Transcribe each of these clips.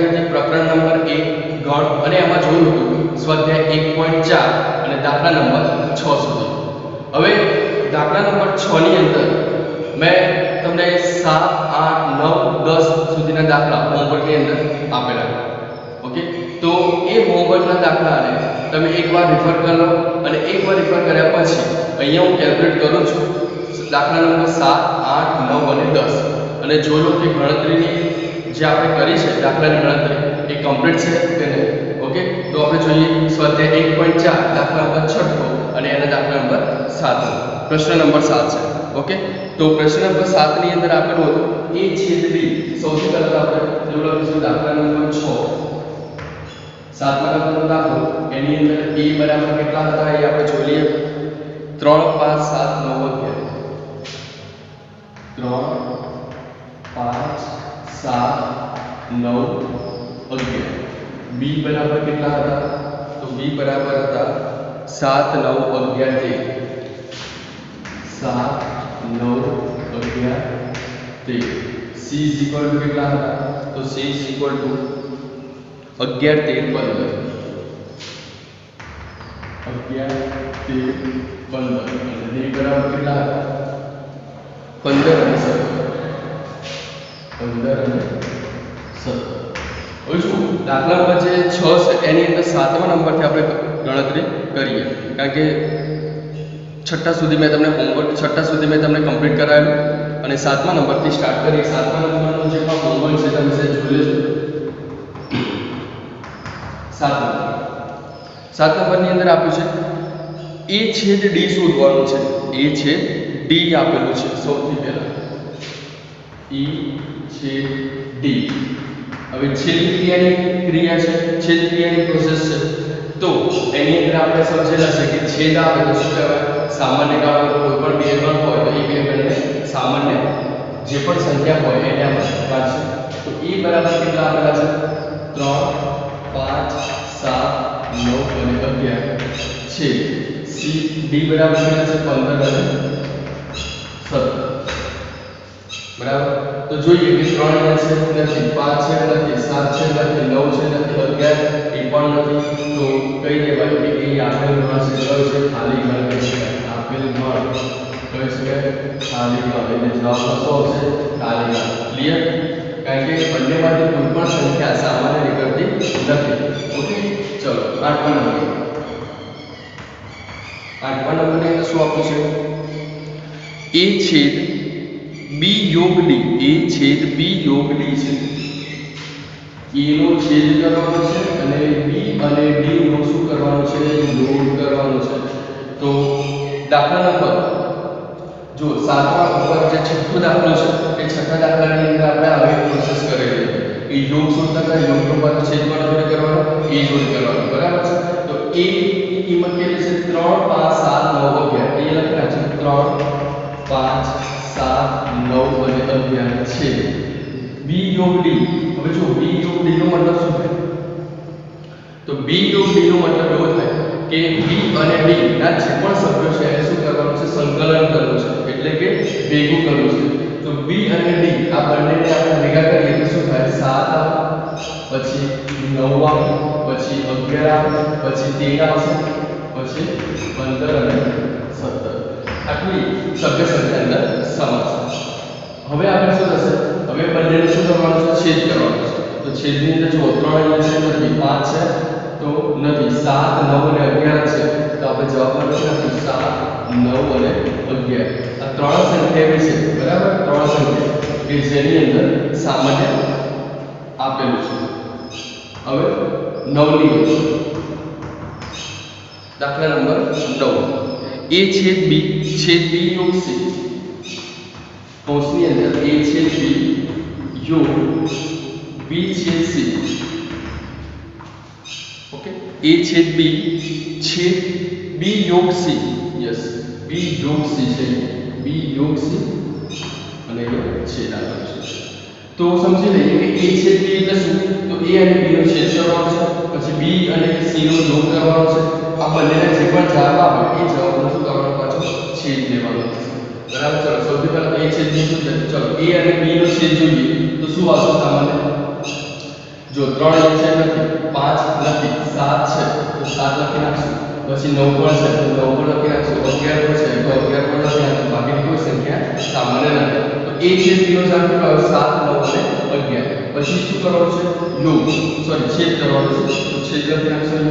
કરી હતી પ્રકરણ નંબર 1 ગણ અને એમાં જોયું હતું સ્વાધ્યાય 1.4 અને દાખલા નંબર 6 સુધી. હવે દાખલા નંબર 6 ની અંદર મેં તમને 7, 8, 9, 10 સુધીના દાખલા હોમવર્કની અંદર આપેલા. ઓકે, તો એ હોમવર્કના દાખલાને તમે એકવાર રિફર કરી લો અને એકવાર રિફર કર્યા પછી અહીંયા હું કેલ્ક્યુલેટ કરું છું દાખલા નંબર 7, 8, 9 અને 10 અને જોઈ લો કે ગણતરીની જે આપણે કરી છે દાખલાની ગણતરી એ કમ્પ્લીટ છે કે નહીં. ઓકે, તો આપણે જોઈએ સ્વાધ્યાય 1.4 દાખલા નંબર 6 અને એના દાખલા નંબર 7 પ્રશ્ન નંબર 7 છે. ઓકે, તો પ્રશ્ન નંબર 7 ની અંદર આપેલું હતું a છેદ b. સૌથી પહેલા આપણે એવું લખીશું દાખલા નંબર 6 સાતમા નંબરનો દાખલો એની અંદર a બરાબર કેટલા હતા એ આપણે જોઈ લઈએ. 3, 5, 7, 9, 11 3, 5, 7, 9, 11 b બરાબર કેટલા હતા તો b બરાબર હતા 7, 9, 11 7, 9, 11 13 c કેટલા હતા તો c 11, 13, 15 11, 13, 15 અને d બરાબર કેટલા હતા 15 અને 17 15 અને 17. હવે શું દાખલા નંબર જે 6 છે એની અંદર 7મા નંબરથી આપણે ગણતરી કરીએ કારણ કે 6 સુધી મેં તમને હોમવર્ક 6 સુધી મેં તમને કમ્પ્લીટ કરાવ્યું અને 7મા નંબરથી સ્ટાર્ટ કરીએ. 7મા નંબરનો જે પણ હોમવર્ક છે તમે જોઈ લેજો. 7 નંબરની અંદર આપ્યું છે a છેદ d શોધવાનું છે. a છેદ d આપેલું છે સૌથી પહેલા e છેદ d. હવે છેદ ક્રિયા છે છેદ ક્રિયાની પ્રોસેસ છે તો એની અંદર આપણે સમજેલા છે કે છેદ આવે તો શું કહેવાય સામાન્ય કાળનો કોઈ પણ બે ગણ હોય તો એ બે ગણને સામાન્ય જે પણ સંખ્યા હોય એને આપણે કાઢશું. તો e બરાબર કેટલા આપેલા છે 3, 5, 7, 9 અને 11 છે. c d બરાબર કેટલા છે 15 અને 17 બરાબર. તો જોઈએ કે 3 અહીંયા છે નથી 5 છે નથી 7 છે નથી 9 છે નથી 11 એ પણ નથી તો કઈ દેવાય કે એ આપેલ ગણ છે કયો છે ખાલી ગણ કહી શકાય. આપેલ ગણ કહી શકાય ખાલી ગણ એટલે જવાબ શું આવશે ખાલી ગણ. ક્લિયર? કારણ કે બંનેમાંથી કોઈ પણ સંખ્યા સામાન્ય નીકળતી નથી. ઓકે, ચલો 8મા નંબર. 8મા નંબરની અંદર શું આપ્યું છે a છેદ b યોગ d. a છેદ b યોગ d છે. a નો છેદ કરવાનો છે અને b અને d નો શું કરવાનું છે યોગ કરવાનું છે. તો દાખલા નંબર જો 7મા ઉપર જે છઠ્ઠો દાખલો છે એ છઠ્ઠા દાખલાની અંદર આપણે આવી પ્રોસેસ કરેલી એ યોગ શોધતા હતા. યોગનો પાછો છેદ પણ જોડે કરવાનો એ જોડે કરવાનો બરાબર છે. તો a ની કિંમત કેટલી છે 3, 5, 7, 9, 11 એ લખેલા છે 3, 5, 7, 9 અને 11 છે. b યોગ d. હવે જો b યોગ d નો મતલબ શું થાય તો b યોગ d નો મતલબ એવો થાય કે b અને d ના જે પણ સભ્યો છે એને શું કરવાનું છે સંકલન કરવું છે એટલે કે ભેગું કરવું છે. તો b અને d આ બંનેને આપણે ભેગા કરીએ તો શું થાય 7 આવે પછી 9 આવે પછી 11 આવે પછી 13 આવશે પછી 15 અને 17 આટલી સભ્ય સંખ્યા અંદર સમાશે. હવે આપણે શું થશે હવે બંનેને શું કરવાનું છે છેદ કરવાનો છે. તો છેદની અંદર જો 3 અહીંયા છે નથી 5 છે તો નથી 7, 9 અને 11 છે તો આપણે જવાબમાં લખીશું 7, 9 અને 11. આ ત્રણ સંખ્યા એવી છે બરાબર 3 સંખ્યા કે જેની અંદર સામાન્ય આપેલું છે. હવે 9ની દાખલા નંબર 9 a છેદ b યોગ c. કૌંસની અંદર a છેદ b યોગ b છેદ c. ઓકે, a છેદ b યોગ c. યસ, b યોગ c છે b યોગ c અને છેદ આપેલો છે. તો સમજી લઈએ કે a છેદ b એટલે શું તો a અને b નો છેદ કરવાનો છે પછી b અને c નો યોગ કરવાનો છે. આ બંનેને જે પણ જવાબ આવે એ જવાબનો શું કરવાનો પાછો છેદ લેવાનો છે. બરાબર. ચલો સૌથી પહેલા a છેદ b શું છે ચલો a અને b નો છેદ જોઈએ તો શું આવશે સામાન્ય જો 3 છે નથી, 5 નથી, 7 છે તો 7 લખી નાખશું, પછી 9 પણ છે તો 9 પણ લખી નાખશું, 11 પણ છે તો 11 પણ લખી નાખશું, બાકીની કોઈ સંખ્યા સામાન્ય નથી. તો એ છે નો જવાબ કેટલો આવ્યો? 7 9 અને 11. પછી શું કરવાનું છે? યોગ છેદ કરવાનું છે, તો છેદ લખી નાખશું.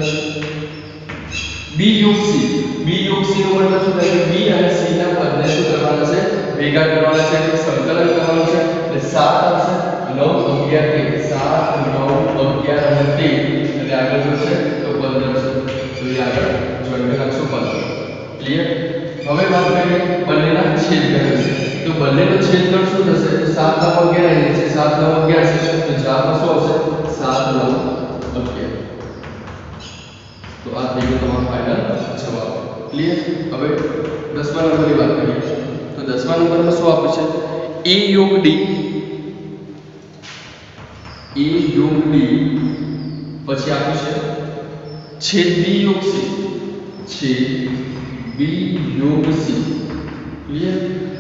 બી યોગ સી, બી યોગ સી નો મતલબ શું થાય કે બી અને સી ના પદને શું કરવાના છે? ભેગા કરવાના છે, એટલે સંકલન કરવાનું છે. એટલે 7 આવશે, 9 11 13, 7 9 11 અને 13, અને આગળ શું છે તો 15 છે, તો એ આગળ જોડી નાખશું 15. ક્લિયર? હવે વાત કરીએ બંનેના છેદ કરે છે, તો બંનેનો છેદ કર શું થશે? 7 9 11 અહીં છે, 7 9 11 છે, તો જવાબ શું આવશે? 7 9 11. તો આ થઈ ગયો તમારો ફાઇનલ જવાબ. ક્લિયર? હવે 10મા નંબરની વાત કરીએ, તો 10મા નંબરમાં શું આપ્યું છે? a યોગ d, a યોગ d, પછી આપ્યું છે છેદ b યોગ c, છેદ b યોગ c. ક્લિયર?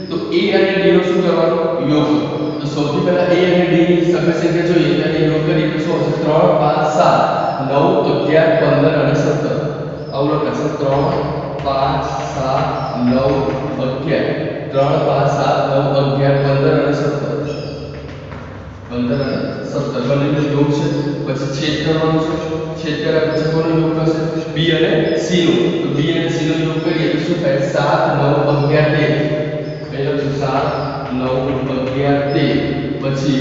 તો a અને d નો શું કરવાનો? યોગ. તો સૌથી પહેલા a અને d ની સખત સંખ્યા જોઈએ, એટલે યોગ કરીએ તો શું હશે? 3 5 7 9 11 15 અને 17. આવું લખાશે 3 5 7 9 11, 3 5 7 9 11 15 અને 17, 15 અને 17 બંનેનો યોગ છે. પછી છેદ કરવાનો છે, છેદ કર્યા પછી કોનો યોગ થશે? b અને c નો. તો b અને c નો યોગ કરીએ તો શું થાય? 7 9 11 13, પહેલા 7 9 11 13, પછી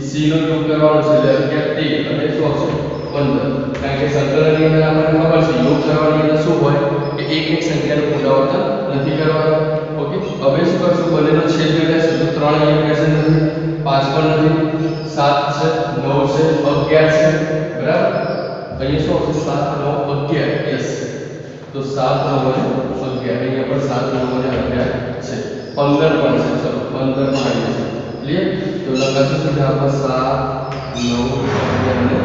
c નો યોગ કરવાનો છે, એટલે 11 13 અને શું આવશે? 15. કારણ કે સંકલનની અંદર આપણને ખબર છે યોગ કરવાની અંદર શું હોય કે એક સંખ્યાનું પુનરાવર્તન નથી કરવાનું. ઓકે, હવે શું કરશું? બંનેનો છેદ મેળવીશું, તો 3 અહીંયા પ્રેઝન્ટ નથી, 5 પણ નથી, 7 છે, 9 છે, 11 છે, બરાબર? અહીંયા શું આવશે? 7 9 11. યસ, તો 7 9 અને 11, અહીંયા પણ 7 9 અને 11 છે, 15 પણ છે. ચલો 15 પણ આવી છે. ક્લિયર? તો લખાશું શું? જવાબ 7 9 11 અને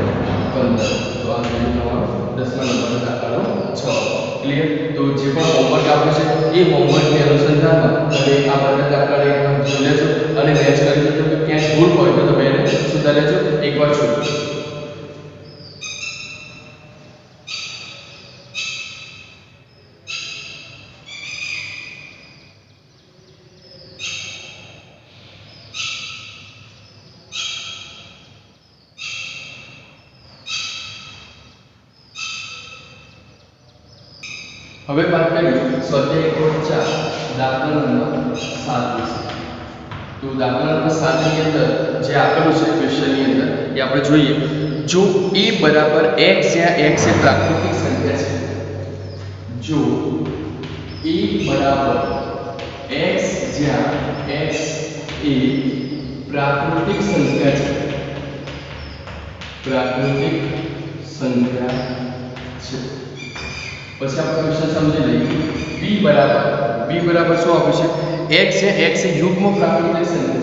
15. તો આ થઈ ગયો 10મા નંબરનો દાખલાનો જવાબ. ક્લિયર? તો જે પણ હોમવર્ક આપ્યું છે એ હોમવર્કની અનુસંધાનમાં તમે આ બધા દાખલાને જોઈ લેજો અને મેચ કરી લેજો, કે ક્યાંક ભૂલ હોય તો તમે એને સુધારી લેજો. એકવાર જોજો. હવે વાત કરીએ સ્વાધ્યાય 4 દાખલા નંબર 7 વિશે. તો દાખલા નંબર 7 ની અંદર જે આપેલું છે ક્વેશ્ચનની અંદર એ આપણે જોઈએ. જો a બરાબર x જ્યાં x એ પ્રાકૃતિક સંખ્યા છે, જો a બરાબર x જ્યાં x એ પ્રાકૃતિક સંખ્યા છે, પ્રાકૃતિક સંખ્યા છે. પછી આપણે ક્વેશ્ચન સમજી લઈએ. b બરાબર શું આપ્યું છે? x છે, x એ યુગ્મ પ્રાકૃતિક સંખ્યા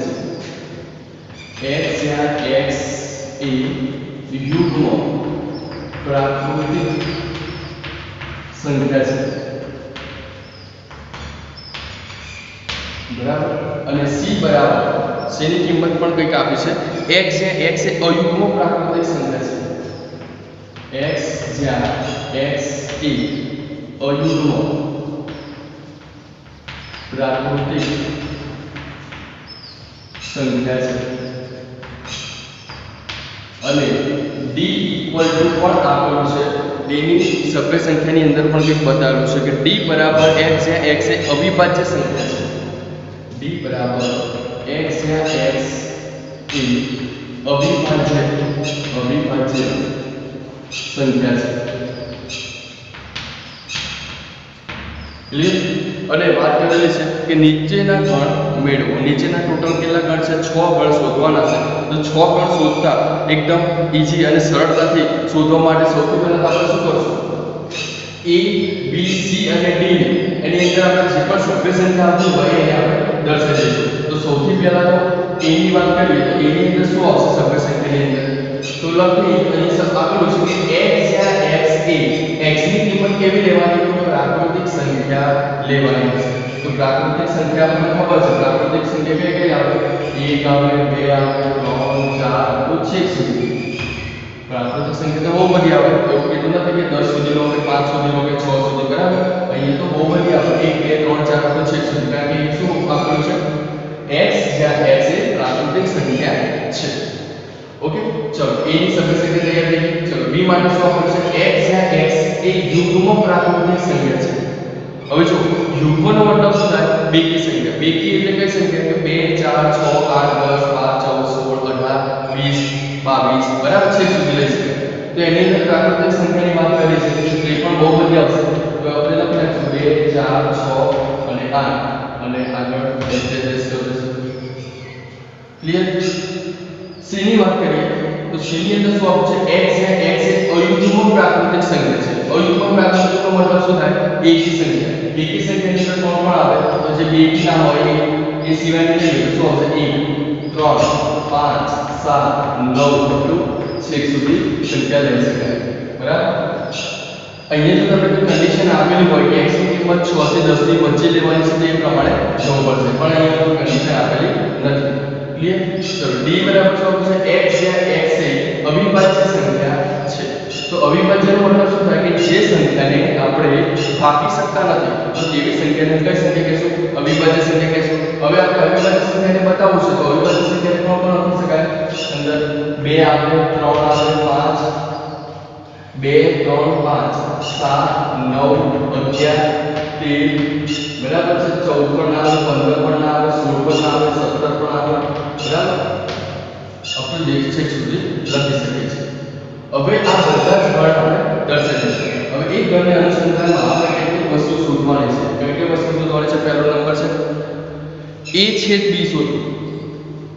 છે, x જ્યાં x એ યુગ્મ પ્રાકૃતિક સંખ્યા છે, બરાબર? અને c બરાબર c ની કિંમત પણ કંઈક આપી છે. x જ્યાં x એ અયુગ્મ પ્રાકૃતિક સંખ્યા છે, x જ્યાં x એ અયુગ્મ પ્રાકૃતિક સંખ્યા છે, અને d ઇક્વલ ટુ પણ આપેલું છે. d ની સભ્ય સંખ્યાની અંદર પણ કંઈક બતાવેલું છે કે d બરાબર x જ્યાં x એ અવિભાજ્ય સંખ્યા છે, d બરાબર x જ્યાં x એ અવિભાજ્ય સંખ્યા છે. ક્લિયર? અને વાત કરેલી છે કે નીચેના ગણ મેળવો. નીચેના ટોટલ કેટલા ગણ છે? 6 ગણ શોધવાના છે. તો 6 ગણ શોધતા એકદમ ઈઝી અને સરળતાથી શોધવા માટે સૌથી પહેલા આપણે શું કરશું? a b c અને d એની અંદર આપણે જે પણ સભ્ય સંખ્યા આવતી હોય એને આપણે દર્શાવી દઈશું. તો સૌથી પહેલા તો a ની વાત કરીએ તો a ની અંદર શું આવશે સભ્ય સંખ્યાની અંદર? તો લખી અહીં આપેલું છે કે x જ્યાં x એ x ની કિંમત કેવી લેવાની? તો પ્રાકૃતિક સંખ્યા લેવાની છે. તો પ્રાકૃતિક સંખ્યા આપણને ખબર છે, પ્રાકૃતિક સંખ્યા કઈ કઈ આવે? 1 આવે, 2 આવે, 3 4 તો 6 સુધી. પ્રાકૃતિક સંખ્યા તો બહુ બધી આવે, એવું કીધું નથી કે 10 સુધી લો કે 5 સુધી લો કે 6 સુધી, બરાબર? અહીંયા તો બહુ બધી આવે, 1 2 3 4 5 6 સુધી, કારણ કે શું આપેલું છે x, જ્યાં x એ પ્રાકૃતિક સંખ્યા છે. ઓકે, ચલો a ની સમીકરણ તૈયાર થઈ ગઈ. ચલો b માટે શું આપેલું છે? x, જ્યાં x એ યુગ્મ પ્રાકૃતિક સંખ્યા છે. હવે જો યુગ્મનો મતલબ શું થાય? બેકી સંખ્યા. બેકી એટલે કઈ સંખ્યા? કે 2 4 6 8 10 12 14 18 20 22, બરાબર છે સુધી લઈ શકે. તો એની અંદર પ્રાકૃતિક સંખ્યાની વાત કરી છે, તો એ પણ બહુ બધી આવશે. તો આપણે લખી નાખશું 2 4 6 અને 8 અને આગળ એડજસ્ટ કરશું. ક્લિયર? c ની વાત કરીએ તો c ની અંદર શું આપશે? x, જ્યાં x એ અયુગ્મ પ્રાકૃતિક સંખ્યા છે. અયુગ્મ પ્રાકૃતિકનો મતલબ શું થાય? એકી સંખ્યા. એકી સંખ્યાની અંદર કોણ પણ આવે? તો જે બેકી ના હોય એ સિવાયની લઈએ તો શું આવશે? 1 3 5 7 9 છેક સુધી સંખ્યા લઈ શકાય, બરાબર? અહીંયા જો તમને કન્ડિશન આપેલી હોય કે x ની કિંમત 6 થી 10 ની વચ્ચે લેવાની છે, તો એ પ્રમાણે જવું પડશે, પણ અહીંયા કોઈ કન્ડિશન આપેલી નથી. ક્લિયર? ચલો d બરાબર શું આવશે? x, જ્યાં x એ અવિભાજ્ય સંખ્યા છે. તો અવિભાજ્યનો મતલબ શું થાય? કે જે સંખ્યાને આપણે ભાગી શકતા નથી, તો તેવી સંખ્યાને કઈ સંખ્યા કહેશું? અવિભાજ્ય સંખ્યા કહેશું. હવે આપણે અવિભાજ્ય સંખ્યાને બતાવવું છે, તો અવિભાજ્ય સંખ્યાને પણ લખી શકાય. અંદર 2 આવે, 3 આવે, 5 2 3 5 7 9 11 13, બરાબર છે? 14 પણ આવે, 15 પણ આવે, 16 પણ આવે, 17 પણ આવે, બરાબર? આપણે જે છે સુધી લખી શકીએ છીએ. હવે આ બધા જ ગણ આપણે દર્શાવી શકીએ. હવે એક ગણને અનુસંધાનમાં આપણે કેટલીક વસ્તુ શોધવાની છે. કેટલી વસ્તુ શોધવાની છે? પહેલો નંબર છે a છેદ b શોધો.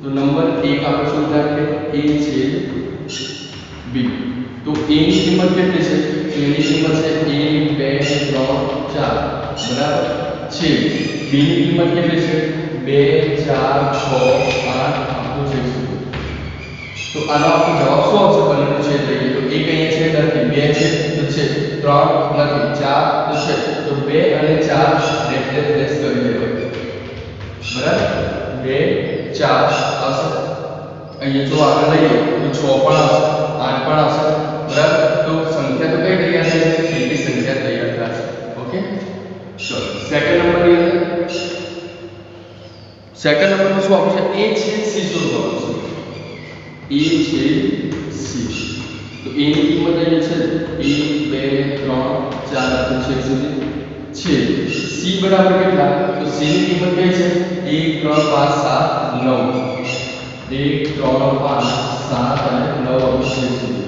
તો નંબર 1 આપણે શોધી નાખીએ, a છેદ b. તો a ની કિંમત કેટલી છે? તો એની કિંમત છે 1 2 3 4, બરાબર છે. b ની કિંમત કેટલી છે? 2 4 6 8 આખું છે. તો આનો આપણો જવાબ શું આવશે? બંનેનો છેદ લઈએ તો 1 અહીંયા છેદ નથી, 2 છે તો છે, 3 નથી, 4 તો છે, તો 2 અને 4 રેફરેન્સ કરી લેવાય, બરાબર? 2 4 આવશે. અહીંયા જો આગળ લઈએ તો 6 પણ આવશે, 8 પણ આવશે, બરાબર? તો સંખ્યા તો કઈ તૈયાર થઈ છે? એકી સંખ્યા તૈયાર થશે. ઓકે, ચલો સેકન્ડ નંબરની અંદર સેકન્ડ નંબરનું શું આપશે? a છેદ c શોધવાનું છે. a છેદ c. તો a ની કિંમત અહીંયા છે 1 2 3 4 છેદ સુધી છે. c બરાબર કેટલા? તો c ની કિંમત કઈ છે? 1 3 5 7 9. 1 3 5 7 અને 9 આખું છેદ સુધી.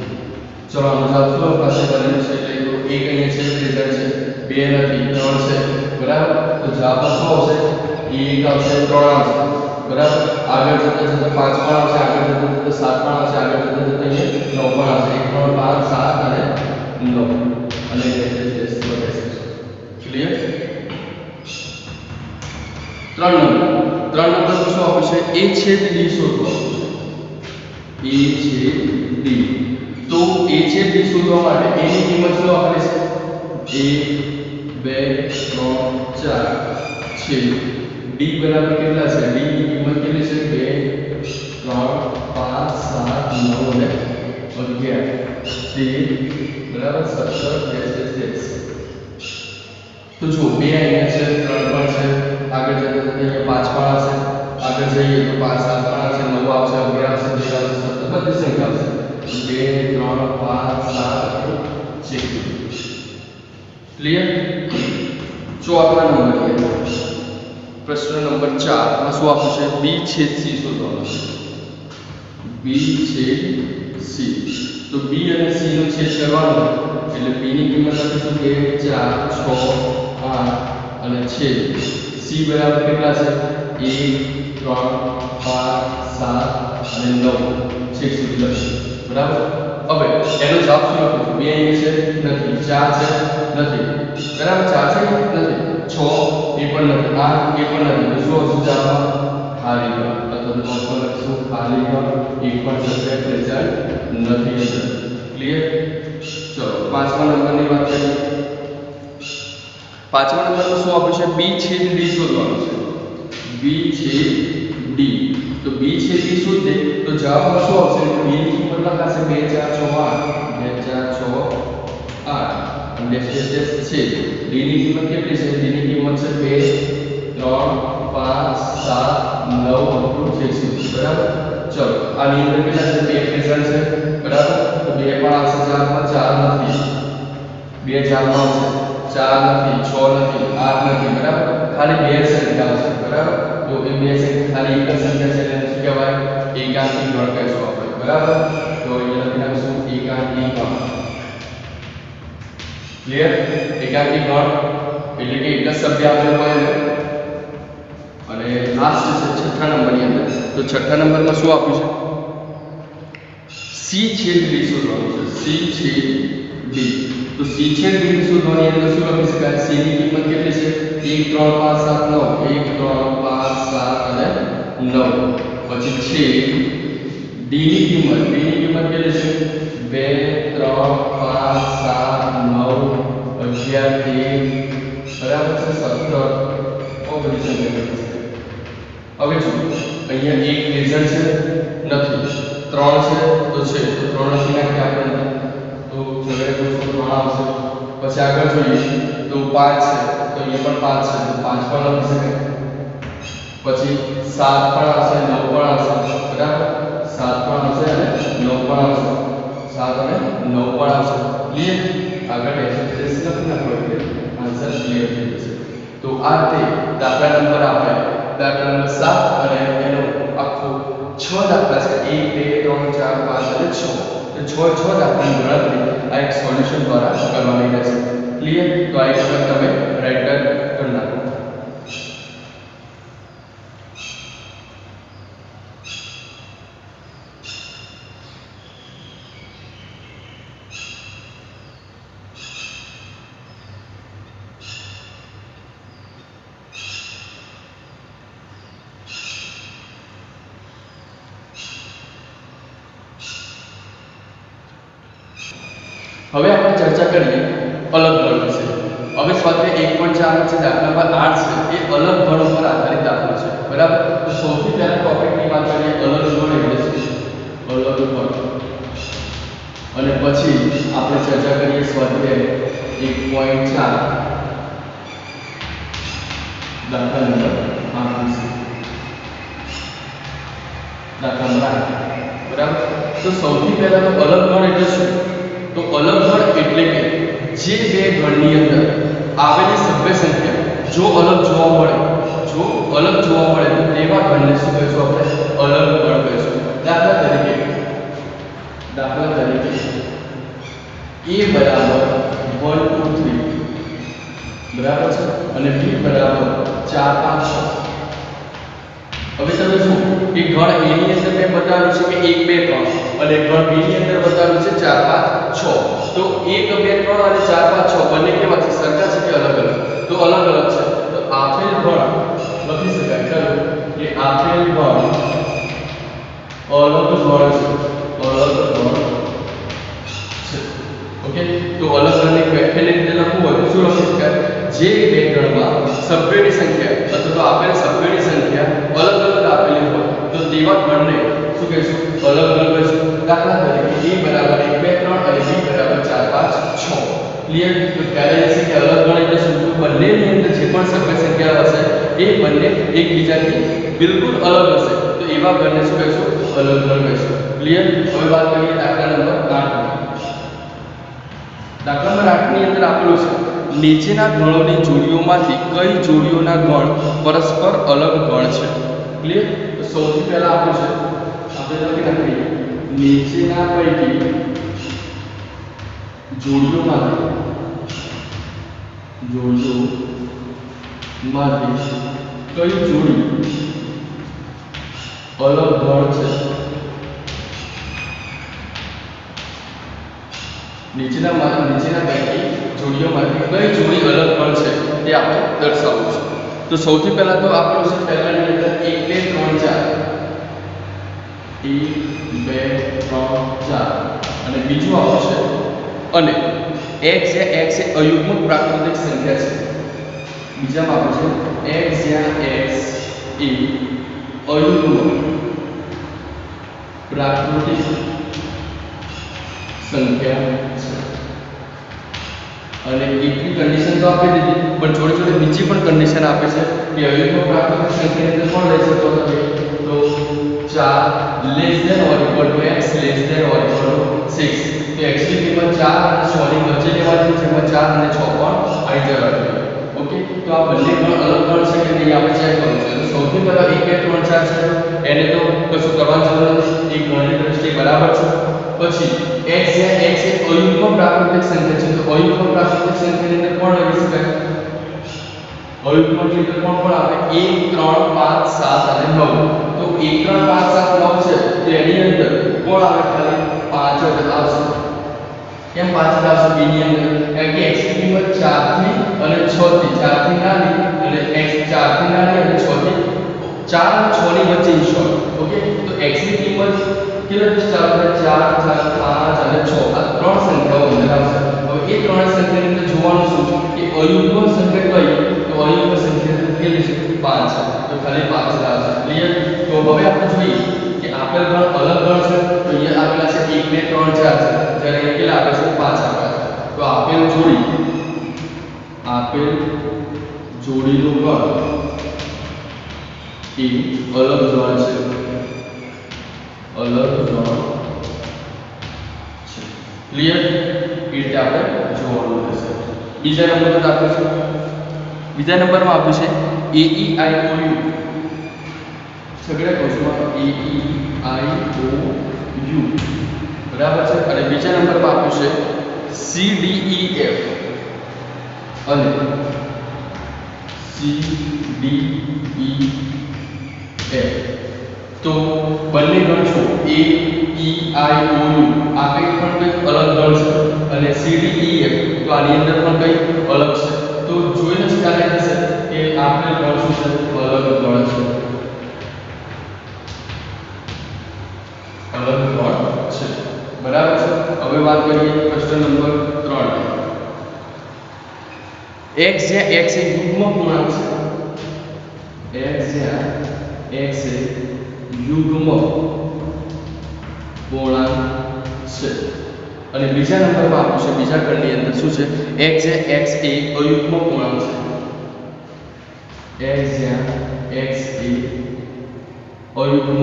ચલો આનો જવાબ શું પાસે બનેલું છે? એટલે તો 1 અહીંયા છે પ્રેઝન્ટ છે, 2 નથી, 3 છે, બરાબર? તો જવાબ શું આવશે? 1 આવશે, 3 આવશે, બરાબર? આગળ જતા જતા 5 પણ આવશે, આગળ જતા જતા 7 પણ આવશે, આગળ જતા જતા અહીંયા 9 પણ આવશે. 1 3 5 7 અને 9 અને ક્લિયર? 3 નંબર શું આપ્યું છે? a છેદ d શોધવાનું છે. a છેદ d. તો a છેદ d શોધવા માટે a ની કિંમત શું આપેલી છે? 1 2 3 4 છે. d બરાબર કેટલા છે? d ની કિંમત કેટલી છે? 2 3 5 7 9 અને 11 13, બરાબર? 17 તો જો 2 અહીંયા છે, 3 પણ છે, આગળ જતા જતા અહીંયા 5 પણ આવશે, આગળ જઈએ તો 5 7 પણ આવશે, 9 આવશે, 11 આવશે, 13 આવશે, 17 બધી સંખ્યા આવશે. 2 3 5 7 6. ક્લિયર? ચોથા નંબર પ્રશ્ન નંબર 4 માં શું આપ્યું છે? b છેદ c શોધવાનું છે. b છેદ c. તો b અને c નો છેદ કરવાનો એટલે b ની કિંમત લખીશું 2 4 6 8 અને છેદ c બરાબર કેટલા છે? 1 3 5 7 અને 9 છેદ સુધી લખીશું, બરાબર? હવે એનો જવાબ શું લખું? 2 અહીંયા છે નથી, 4 છે નથી, બરાબર? 4 છે નથી, 6 એ પણ નથી, 8 એ પણ નથી. તો શું આવશે જવાબ? ખાલી જવાબ. અથવા તો શું લખીશું? ખાલી જવાબ. એક પણ સબ્જેક્ટ રિઝલ્ટ નથી અંદર. ક્લિયર? ચલો પાંચમા નંબરની વાત કરીએ. પાંચમા નંબરમાં શું આપ્યું છે? b છેદ d શોધવાનું છે. b છેદ d. तो b છે b શું છે તો જવાબમાં શું આવશે b ની કિંમત લખાશે 2 4 6 8 2 4 6 8 અને ડેશ છે d ની કિંમત કેટલી છે d ની કિંમત છે 2 3 5 7 9 છે બરાબર ચલો આની અંદર કેટલા છે 2 પ્રેઝન્ટ છે બરાબર તો 2 પણ આવશે જવાબમાં 4 નથી 2 જવાબમાં આવશે 4 નથી 6 નથી 8 નથી બરાબર ખાલી 2 સંખ્યા આવશે બરાબર તો એ 2 સંખ્યા ખાલી એક જ સંખ્યા છે એટલે શું કહેવાય એકાંકી ગણ કહેશું આપણે બરાબર તો અહીંયા લખી નાખશું એકાંકી ગણ ક્લિયર એકાંકી ગણ એટલે કે એક જ સભ્ય આપેલ હોય અને લાસ્ટ છે છઠ્ઠા નંબરની અંદર તો છઠ્ઠા નંબરમાં શું આપ્યું છે c છેદ d શોધવાનું છે c છેદ d તો c છેદ d શોધવાની અંદર શું લખી શકાય c ની કિંમત કેટલી છે 1 3 5 7 9 1 3 5 7 અને 9 પછી છેદ d ની કિંમત કેટલી છે 2 3 5 7 9 11 13 બરાબર છે 17 ઓ બધી સંખ્યા હવે જો અહીંયા એક રેઝલ્ટ છે નથી 3 છે તો છે તો 3 લખી નાખીએ આપણે તો સગળે તો 3 આવશે પછી આગળ જોઈએ તો 5 છે તો અહીંયા પણ 5 છે તો 5 પણ લખી શકાય પછી 7 પણ આવશે 9 પણ આવશે બરાબર 7 પણ આવશે અને 9 પણ આવશે 7 અને 9 પણ આવશે ક્લિયર આગળ એક્સપ્રેસ લખી નાખો એટલે આન્સર ક્લિયર થઈ જશે તો આ તે દાખલા નંબર આપ્યા દાખલા નંબર 7 અને એનો આખો 6 દાખલા છે 1 2 3 4 5 અને 6 તો 6 દાખલાની ગણતરી આ એક સોલ્યુશન દ્વારા કરવાની રહેશે ક્લિયર તો આ એક વખત તમે રાઈટર કરી નાખો હવે આપણે ચર્ચા કરીએ અલગ ગણ વિશે હવે સ્વાધ્યાય 1.4 છે દાખલા નંબર 8 છે એ અલગ ગણ ઉપર આધારિત દાખલો છે બરાબર તો સૌથી પહેલા ટોપિકની વાત કરીએ અલગ ગણ એટલે શું અલગ ગણ અને પછી આપણે ચર્ચા કરીએ સ્વાધ્યાય 1.4 દાખલા નંબર 8 વિશે દાખલા નંબર 8 બરાબર તો સૌથી પહેલા તો અલગ ગણ એટલે શું તો અલગ ગણ એટલે કે જે બે ગણની અંદર આવેલી સભ્ય સંખ્યા જો અલગ જોવા મળે તો તેવા ગણને શું કહીશું આપણે અલગ ગણ કહીશું દાખલા તરીકે a બરાબર 1 2 3 બરાબર છે અને b બરાબર 4 5 6 હવે તમે જુઓ કે ગણ a ની અંદર મેં બતાવ્યું છે કે 1 2 3 અને ગણ b ની અંદર બતાવ્યું છે 4 5 6 તો 1 2 3 અને 4 5 6 બંને કેવા છે સરખા છે કે અલગ અલગ તો અલગ અલગ છે તો આપેલ ગણ લખી શકાય ચાલો કે આપેલ ગણ અલગ ગણ છે ઓકે તો અલગ ગણની વ્યાખ્યાની રીતે લખવું હોય તો શું લખી શકાય જે બે ગણમાં સભ્યોની સંખ્યા અથવા તો આપેલ સભ્યોની સંખ્યા અલગ અલગ આપેલી હોય તો તેવા ગણને શું કહીશું અલગ ગણ કહીશું દાખલા તરીકે a બરાબર 1 2 3 અને b બરાબર 4 5 6 ક્લિયર તો ખ્યાલ છે કે અલગ ગણ એટલે શું તો બંનેની અંદર જે પણ સભ્ય સંખ્યા હશે એ બંને એકબીજાથી બિલકુલ અલગ હશે તો એવા ગણને શું કહીશું અલગ ગણ કહીશું ક્લિયર હવે વાત કરીએ દાખલા નંબર 8 દાખલા નંબર 8 ની અંદર આપેલું છે નીચેના ગણોની જોડીઓમાંથી કઈ જોડીઓના ગણ પરસ્પર અલગ ગણ છે ક્લિયર તો સૌથી પહેલા આપ્યું છે આપણે લખી નાખીએ નીચેના પૈકી જોડીઓમાંથી કઈ જોડી અલગ ગણ છે નીચેના પૈકી જોડીઓમાંથી કઈ જોડી અલગ ગણ છે તે આપણે દર્શાવવું છે તો સૌથી પહેલા તો આપણું છે પહેલાની અંદર 1 2 3 4 અને બીજું આવશે અને x જ્યાં x એ અયુગ્મક પ્રાકૃતિક સંખ્યા છે બીજામાં આવશે x જ્યાં x એ અયુગ્મક પ્રાકૃતિક સંખ્યા છે અને એકની કન્ડિશન તો આપી દીધી પણ જોડે જોડે બીજી પણ કન્ડિશન આપે છે કે અયુગ્મ પ્રાકૃતિક સંખ્યાની અંદર કોણ લઈ શકો તમે તો 4 less than or equal to x less than or equal to 6 તો x ની કિંમત 4 અને 6 ની વચ્ચે લેવાની છે જેમાં 4 અને 6 પણ આવી જવા જોઈએ ઓકે તો આ બંને ગણ અલગ ગણ છે કે નહીં આપણે ચેક કરવું છે તો સૌથી પહેલા 1 2 3 4 છે એને તો કશું કરવાની જરૂર નથી એક ગણની દ્રષ્ટિએ બરાબર છે પછી x જ્યાં x એ અયુગ્મ પ્રાકૃતિક સંખ્યા છે તો અયુગ્મ પ્રાકૃતિક સંખ્યાની અંદર કોણ લઈ શકાય અયુગ્મ ની અંદર કોણ આવે 1 3 5 7 અને 9 તો 1 3 5 7 9 છે તો એની અંદર કોણ આવે ખાલી 5 જ આવશે કેમ 5 જ આવશે b ની અંદર કારણ કે x ની કિંમત 4 થી અને 6 થી 4 થી નાની અને x 4 થી નાની અને 6 થી 4 અને 6 ની વચ્ચે ઇન શોર્ટ ઓકે તો x ની કિંમત કેટલા ચાલુ થાય 4 4 5 અને 6 આ ત્રણ સંખ્યાઓ અંદર આવશે હવે એ ત્રણ સંખ્યાની અંદર જોવાનું શું કે અયુગ્મ સંખ્યા કઈ તો અયુગ્મ સંખ્યા કેટલી છે 5 છે તો ખાલી 5 જ આવશે ક્લિયર તો હવે આપણે જોઈએ કે આપેલ ગણ અલગ ગણ છે તો અહીંયા આપેલા છે 1 2 3 4 છે જ્યારે અહીંયા કેટલા આપે છે 5 આપેલા છે તો આપેલ જોડીનું ગણ એ અલગ ગણ છે અલગ ગણ છે ક્લિયર એ રીતે આપણે જોવાનું રહેશે બીજા નંબર પર આપ્યું છે બીજા નંબરમાં આપ્યું છે AEIOU સગળા કૌંસમાં AEIOU બરાબર છે અને બીજા નંબર પર આપ્યું છે CDEF અને CDEF તો બંને ગણ છો A E I O U આ કંઈક પણ કંઈક અલગ ગણ છે અને C D E F તો આની અંદર પણ કંઈક અલગ છે તો જોઈને જ ખ્યાલ આવી જશે કે આપણે ગણ શું છે અલગ ગણ છે બરાબર છે હવે વાત કરીએ પ્રશ્ન નંબર 3 x જ્યાં x એ યુગ્મ પૂર્ણાંક છે x જ્યાં x એ યુગ્મ પૂર્ણાંક છે અને બીજા નંબરમાં આપ્યું છે બીજા ગણની અંદર શું છે x જ્યાં x એ અયુગ્મ પૂર્ણાંક છે x જ્યાં x એ અયુગ્મ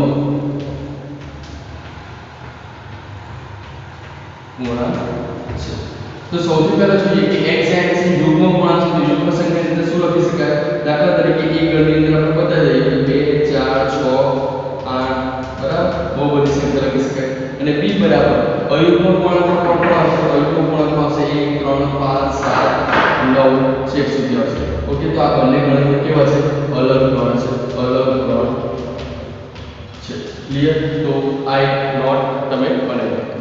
પૂર્ણાંક છે તો સૌથી પહેલા જોઈએ કે x જ્યાં x એ યુગ્મ પૂર્ણાંક છે તો યુગ્મ સંખ્યાની અંદર શું લખી શકાય દાખલા તરીકે એક ગણની અંદર આપણે બતાવી દઈએ 2 4 6 8 બરાબર બહુ બધી સંખ્યા લખી શકાય અને b બરાબર અયુગ્મ પૂર્ણાંક કોણ આવશે અયુગ્મ પૂર્ણાંક આવશે 1 3 5 7 9 છેક સુધી આવશે ઓકે તો આ બંને ગણ કેવા છે અલગ ગણ છે ક્લિયર તો આ એક નોટ તમે બનાવી